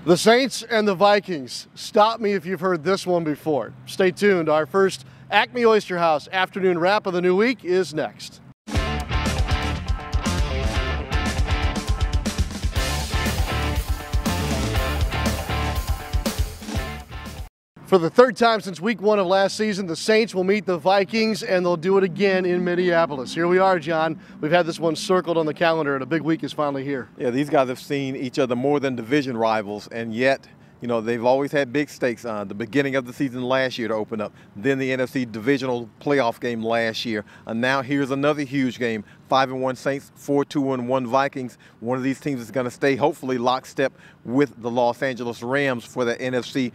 The Saints and the Vikings. Stop me if you've heard this one before. Stay tuned. Our first ACME Oyster House afternoon wrap of the new week is next. For the third time since week 1 of last season, the Saints will meet the Vikings, and they'll do it again in Minneapolis. Here we are, John. We've had this one circled on the calendar, and a big week is finally here. Yeah, these guys have seen each other more than division rivals, and yet, you know, they've always had big stakes on the beginning of the season last year to open up, then the NFC divisional playoff game last year, and now here's another huge game. 5-1 Saints, 4-2-1 Vikings. One of these teams is going to stay, hopefully, lockstep with the Los Angeles Rams for the NFC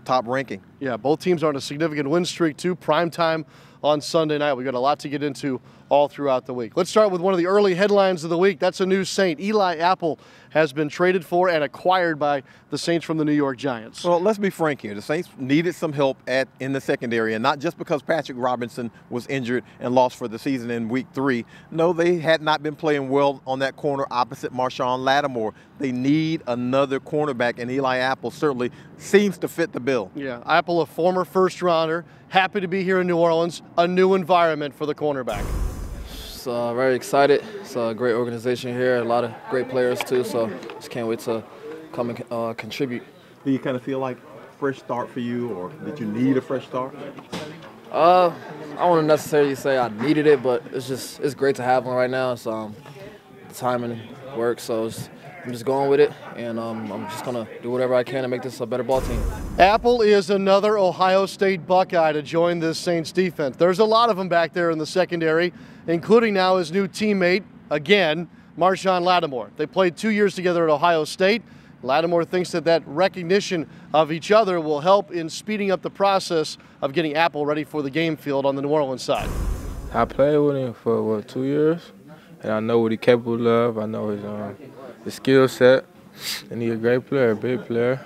top ranking. Yeah, both teams are on a significant win streak, too. Prime time on Sunday night. We've got a lot to get into all throughout the week. Let's start with one of the early headlines of the week. That's a new Saint. Eli Apple has been traded for and acquired by the Saints from the New York Giants. Well, let's be frank here. The Saints needed some help in the secondary, and not just because Patrick Robinson was injured and lost for the season in week 3. No, they had not been playing well on that corner opposite Marshon Lattimore. They need another cornerback, and Eli Apple certainly seems to fit the bill. Yeah, Apple, a former first-rounder, happy to be here in New Orleans, a new environment for the cornerback. Very excited. It's a great organization here, a lot of great players too, so just can't wait to come and contribute. Do you kind of feel like fresh start for you, or did you need a fresh start? I wouldn't necessarily say I needed it, but it's great to have one right now. It's the timing works, so I'm just going with it, and I'm just going to do whatever I can to make this a better ball team. Apple is another Ohio State Buckeye to join this Saints defense. There's a lot of them back there in the secondary, including now his new teammate, again, Marshon Lattimore. They played 2 years together at Ohio State. Lattimore thinks that recognition of each other will help in speeding up the process of getting Apple ready for the game field on the New Orleans side. I played with him for, 2 years, and I know what he's capable of. I know his skill set, and he's a great player, big player,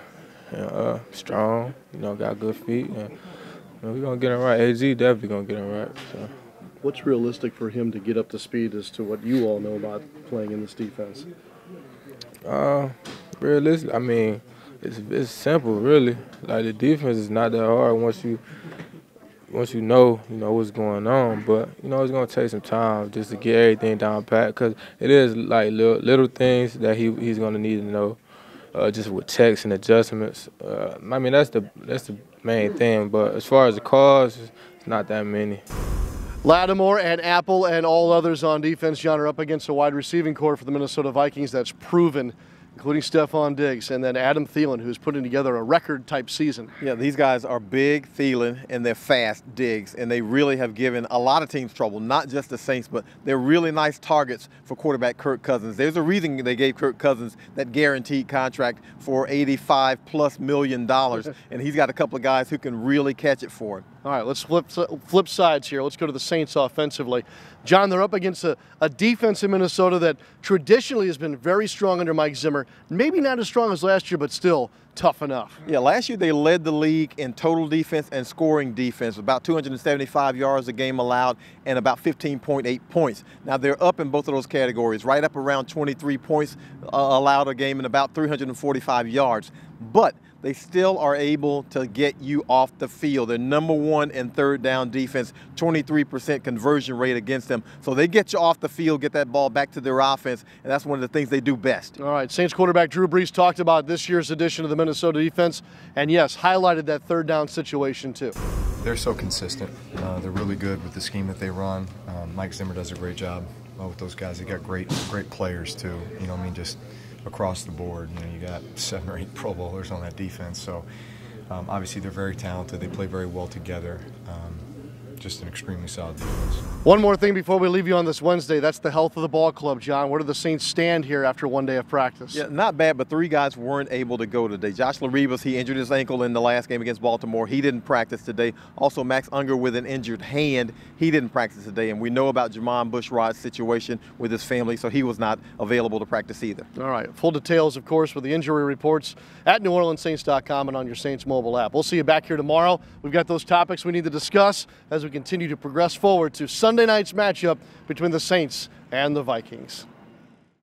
and, strong, got good feet. And, we're going to get him right. AZ definitely going to get him right. So. What's realistic for him to get up to speed as to what you all know about playing in this defense? Realistic, I mean, it's simple, really. Like, the defense is not that hard once you know what's going on. But it's gonna take some time just to get everything down pat, because it is like little things that he's gonna need to know, just with checks and adjustments. I mean, that's the main thing. But as far as the calls, it's not that many. Lattimore and Apple and all others on defense, John, are up against a wide receiving core for the Minnesota Vikings that's proven, including Stephon Diggs, and then Adam Thielen, who's putting together a record-type season. Yeah, these guys are big, Thielen, and they're fast, Diggs, and they really have given a lot of teams trouble, not just the Saints, but they're really nice targets for quarterback Kirk Cousins. There's a reason they gave Kirk Cousins that guaranteed contract for $85+ million, and he's got a couple of guys who can really catch it for him. All right, let's flip sides here. Let's go to the Saints offensively. John, they're up against a defense in Minnesota that traditionally has been very strong under Mike Zimmer. Maybe not as strong as last year, but still tough enough. Yeah, last year they led the league in total defense and scoring defense, about 275 yards a game allowed and about 15.8 points. Now they're up in both of those categories, right up around 23 points allowed a game and about 345 yards. But they still are able to get you off the field. They're #1 in third down defense, 23% conversion rate against them. So they get you off the field, get that ball back to their offense, and that's one of the things they do best. All right, Saints quarterback Drew Brees talked about this year's edition of the Minnesota defense, and yes, highlighted that third down situation too. They're so consistent. They're really good with the scheme that they run. Mike Zimmer does a great job with those guys. They got great players too. Just across the board. You got 7 or 8 Pro Bowlers on that defense. So obviously they're very talented. They play very well together. Just an extremely solid defense. One more thing before we leave you on this Wednesday. That's the health of the ball club, John. Where do the Saints stand here after 1 day of practice? Yeah, not bad, but 3 guys weren't able to go today. Josh Laribas, he injured his ankle in the last game against Baltimore. He didn't practice today. Also, Max Unger with an injured hand. He didn't practice today. And we know about Jamon Bushrod's situation with his family, so he was not available to practice either. All right. Full details, of course, with the injury reports at NewOrleansSaints.com and on your Saints mobile app. We'll see you back here tomorrow. We've got those topics we need to discuss as we continue to progress forward to Sunday night's matchup between the Saints and the Vikings.